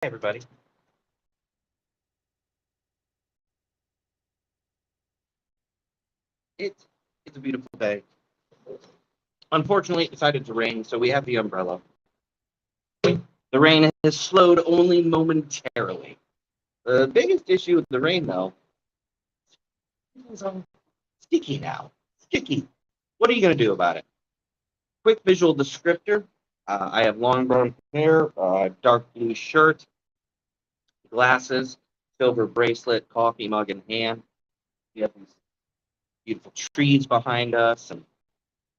everybody. It's it's a beautiful day. Unfortunately, it decided to rain, so we have the umbrella. The rain has slowed only momentarily. The biggest issue with the rain, though, is sticky now. Sticky. What are you going to do about it? Quick visual descriptor. I have long brown hair, dark blue shirt, glasses, silver bracelet, coffee mug in hand. We have these beautiful trees behind us and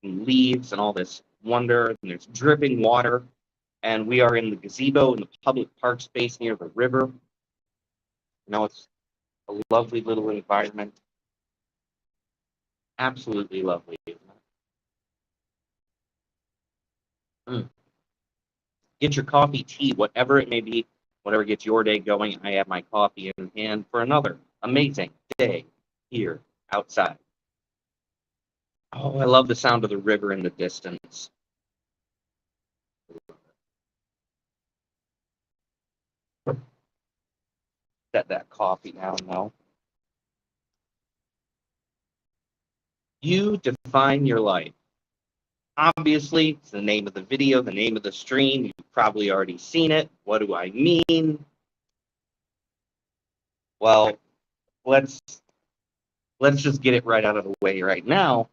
leaves and all this wonder, and there's dripping water. And we are in the gazebo in the public park space near the river. It's a lovely little environment. Absolutely lovely. Get your coffee, tea, whatever it may be, whatever gets your day going. I have my coffee in hand for another amazing day here outside. Oh, I love the sound of the river in the distance. Set that coffee down now. You define your life. Obviously, it's the name of the video, the name of the stream. You've probably already seen it. What do I mean? Well, let's just get it right out of the way right now.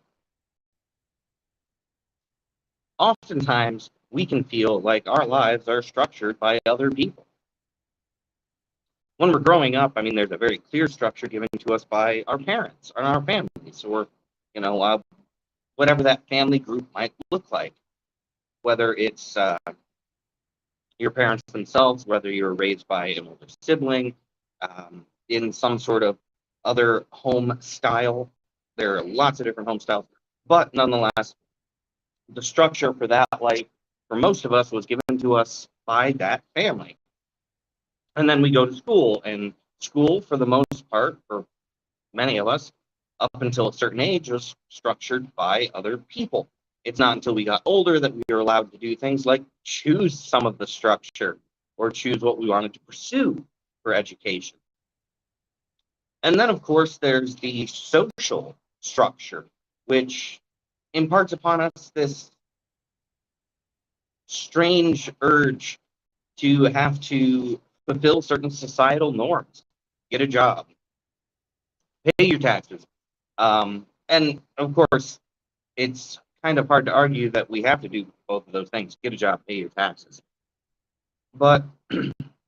Oftentimes, we can feel like our lives are structured by other people. When we're growing up, there's a very clear structure given to us by our parents and our families, or whatever that family group might look like. Whether it's your parents themselves, whether you're raised by an older sibling, in some sort of other home style. There are lots of different home styles, but nonetheless, the structure for that life, for most of us, was given to us by that family. And then we go to school, and school, for the most part, for many of us, up until a certain age, was structured by other people. It's not until we got older that we were allowed to do things like choose some of the structure or choose what we wanted to pursue for education. And then, of course, there's the social structure, which imparts upon us this strange urge to have to fulfill certain societal norms, get a job, pay your taxes. And of course, it's kind of hard to argue that we have to do both of those things, get a job, pay your taxes. But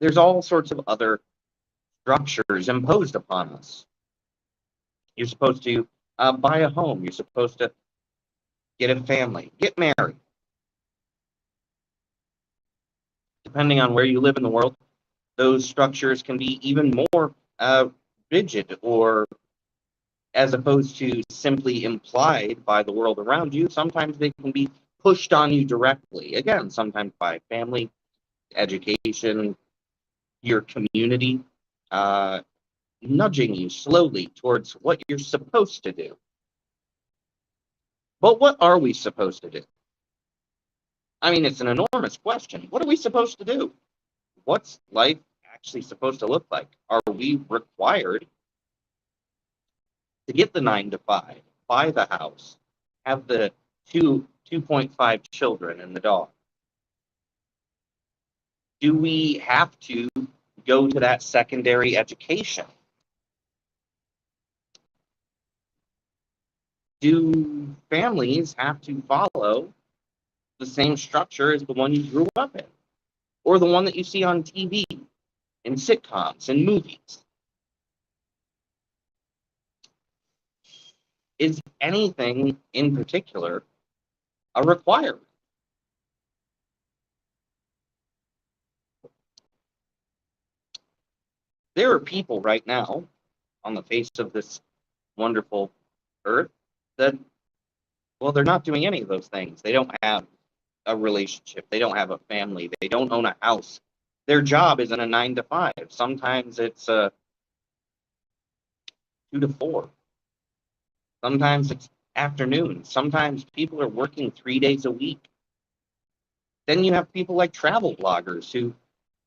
there's all sorts of other structures imposed upon us. You're supposed to buy a home. You're supposed to get a family, get married. Depending on where you live in the world, those structures can be even more rigid, or as opposed to simply implied by the world around you, sometimes they can be pushed on you directly. Again, sometimes by family, education, your community, nudging you slowly towards what you're supposed to do. But what are we supposed to do? It's an enormous question. What are we supposed to do? What's life actually supposed to look like? Are we required to get the 9 to 5, buy the house, have the 2.5 children and the dog? Do we have to go to that secondary education? Do families have to follow the same structure as the one you grew up in, or the one that you see on TV, in sitcoms and movies? Is anything in particular a requirement? There are people right now on the face of this wonderful earth that, well, they're not doing any of those things. They don't have a relationship. They don't have a family. They don't own a house. Their job isn't a 9 to 5. Sometimes it's a 2 to 4. Sometimes it's afternoon. Sometimes people are working 3 days a week. Then you have people like travel bloggers who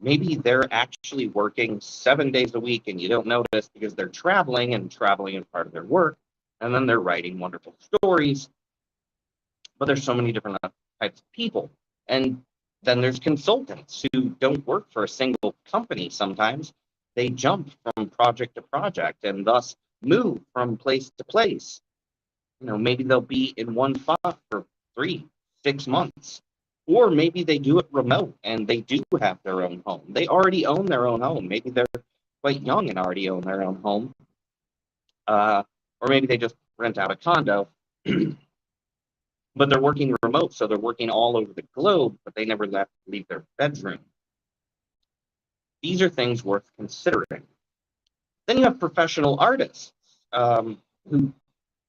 Maybe they're actually working 7 days a week and you don't notice because they're traveling, and traveling is part of their work. And then they're writing wonderful stories. But there's so many different types of people. And then there's consultants who don't work for a single company sometimes. They jump from project to project and thus move from place to place. Maybe they'll be in one spot for 3, 6 months. Or maybe they do it remote and they do have their own home. They already own their own home. Maybe they're quite young and already own their own home. Or maybe they just rent out a condo. But they're working remote, so they're working all over the globe, but they never leave their bedroom. These are things worth considering. Then you have professional artists who,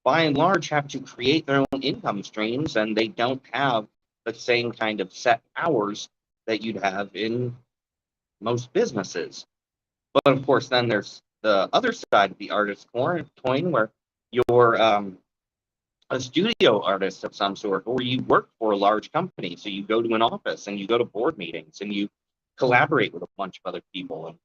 by and large, have to create their own income streams, and they don't have the same kind of set hours that you'd have in most businesses. But of course, then there's the other side of the artist coin, where you're a studio artist of some sort, or you work for a large company. So you go to an office and you go to board meetings and you collaborate with a bunch of other people. And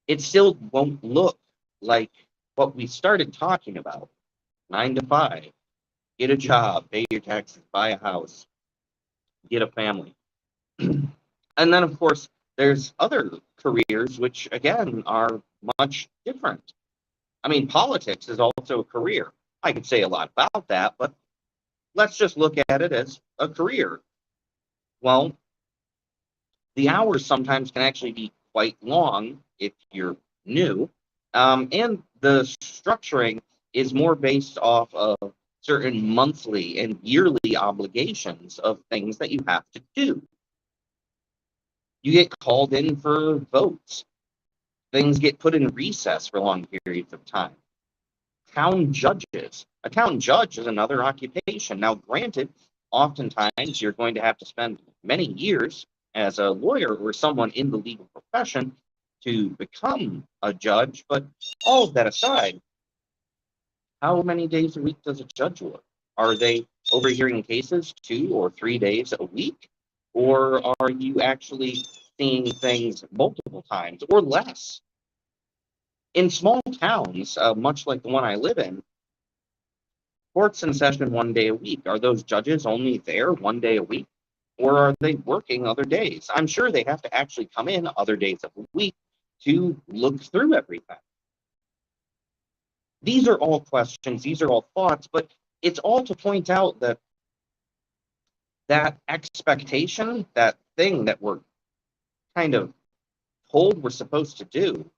it still won't look like what we started talking about: 9 to 5, get a job, pay your taxes, buy a house, get a family. And then, of course, there's other careers which, again, are much different. I mean, politics is also a career. I could say a lot about that, but let's just look at it as a career. Well, the hours sometimes can actually be quite long if you're new, and the structuring is more based off of certain monthly and yearly obligations of things that you have to do. You get called in for votes. Things get put in recess for long periods of time. Town judges. A town judge is another occupation. Now, granted, oftentimes you're going to have to spend many years as a lawyer or someone in the legal profession to become a judge, but all of that aside, how many days a week does a judge work? Are they overhearing cases 2 or 3 days a week? Or are you actually seeing things multiple times or less? In small towns, much like the one I live in, court's in session 1 day a week. Are those judges only there 1 day a week? Or are they working other days? I'm sure they have to actually come in other days of the week to look through everything. These are all questions, these are all thoughts, but it's all to point out that that expectation, that thing that we're kind of told we're supposed to do,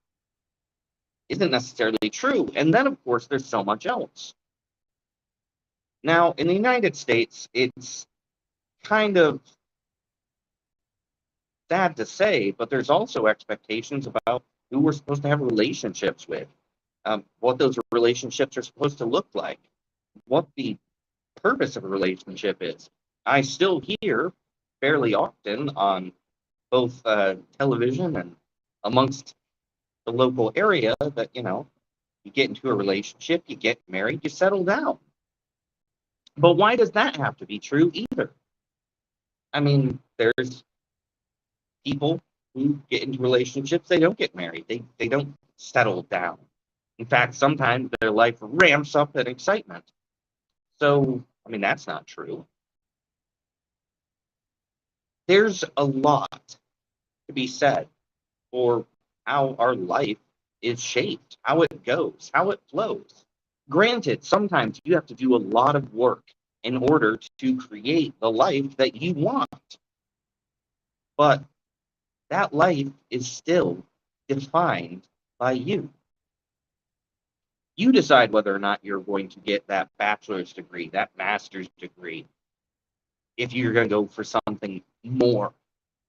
isn't necessarily true. And then, of course, there's so much else. Now, in the United States, it's kind of sad to say, but there's also expectations about who we're supposed to have relationships with, what those relationships are supposed to look like, what the purpose of a relationship is. I still hear fairly often on both television and amongst the local area that, you get into a relationship, you get married, you settle down. But why does that have to be true either? I mean, there's people who get into relationships, they don't get married, they don't settle down. In fact, sometimes their life ramps up in excitement. So, I mean, that's not true. There's a lot to be said for how our life is shaped, how it goes, how it flows. Granted, sometimes you have to do a lot of work in order to create the life that you want. But that life is still defined by you. You decide whether or not you're going to get that bachelor's degree, that master's degree, if you're going to go for something more.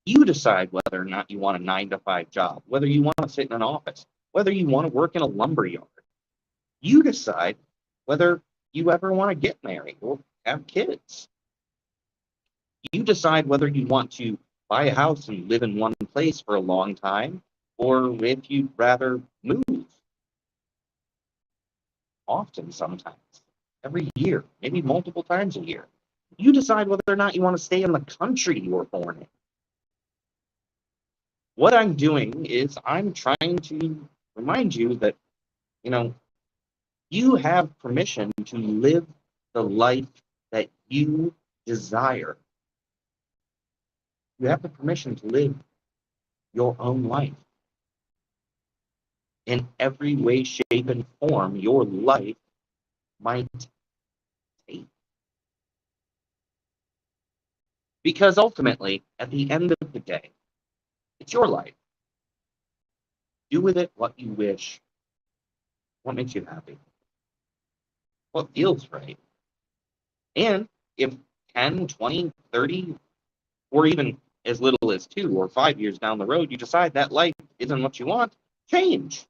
You decide whether or not you want a 9 to 5 job, whether you want to sit in an office, whether you want to work in a lumber yard. You decide whether you ever want to get married or have kids. You decide whether you want to buy a house and live in one place for a long time, or if you'd rather move. Often, sometimes, every year, maybe multiple times a year. You decide whether or not you want to stay in the country you were born in. what I'm doing is I'm trying to remind you that, you know, you have permission to live the life that you desire. You have the permission to live your own life. In every way, shape, and form your life might take. Because ultimately, at the end of the day, it's your life. Do with it what you wish. What makes you happy? What feels right? And if 10, 20, 30, or even as little as 2 or 5 years down the road, you decide that life isn't what you want, change.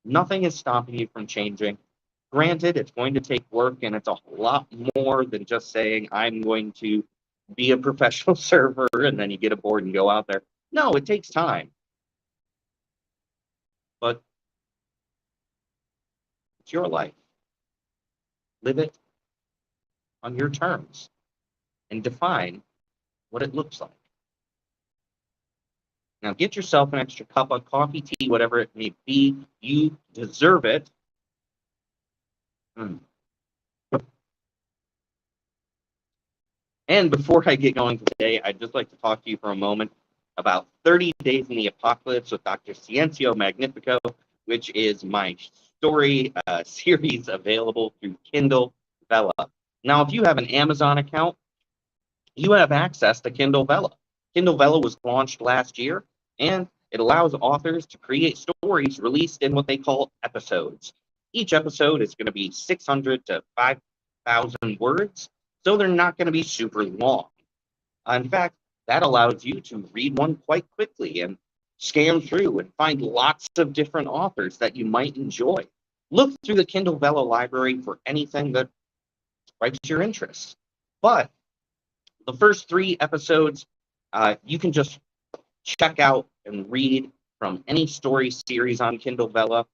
Nothing is stopping you from changing. Granted, it's going to take work, and it's a lot more than just saying, I'm going to be a professional server, and then you get aboard and go out there. No, it takes time. But it's your life. Live it on your terms and define what it looks like. Now get yourself an extra cup of coffee, tea, whatever it may be. You deserve it. And before I get going today, I'd just like to talk to you for a moment about 30 Days in the Apocalypse with Dr. Ciencio Magnifico, which is my story series available through Kindle Vella. Now, if you have an Amazon account, you have access to Kindle Vella. Kindle Vella was launched last year, and it allows authors to create stories released in what they call episodes. Each episode is going to be 600 to 5,000 words, so they're not going to be super long. In fact, that allows you to read one quite quickly and scan through and find lots of different authors that you might enjoy. Look through the Kindle Vella library for anything that strikes your interest. But the first 3 episodes, you can just check out and read from any story series on Kindle Vella.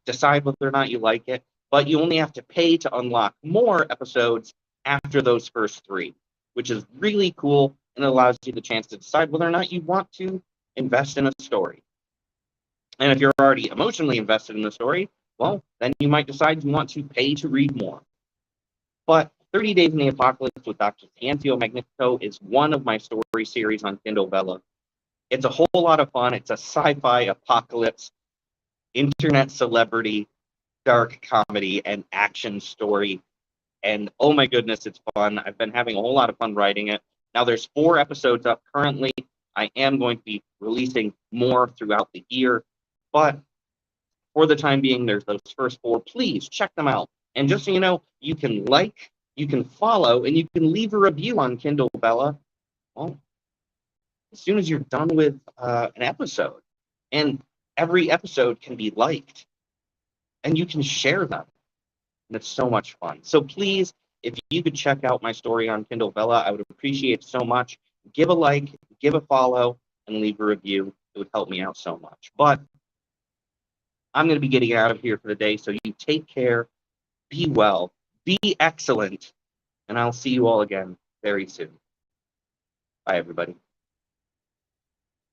Decide whether or not you like it, but you only have to pay to unlock more episodes after those first 3, which is really cool, and it allows you the chance to decide whether or not you want to invest in a story. And if you're already emotionally invested in the story, well, then you might decide you want to pay to read more. But 30 Days in the Apocalypse with Dr. Ciencio Magnifico is one of my story series on Kindle Vella. It's a whole lot of fun. It's a sci-fi apocalypse, internet celebrity, dark comedy, and action story. And oh my goodness, it's fun. I've been having a whole lot of fun writing it. Now there's 4 episodes up currently. I am going to be releasing more throughout the year, but for the time being, there's those first 4. Please check them out. And just so you know, you can like, you can follow, and you can leave a review on Kindle Vella. Well, as soon as you're done with an episode. And every episode can be liked, and you can share them. And it's so much fun. So please, if you could check out my story on Kindle Vella, I would appreciate it so much. Give a like, give a follow, and leave a review. It would help me out so much. But I'm going to be getting out of here for the day, so you take care, be well, be excellent, and I'll see you all again very soon. Bye, everybody.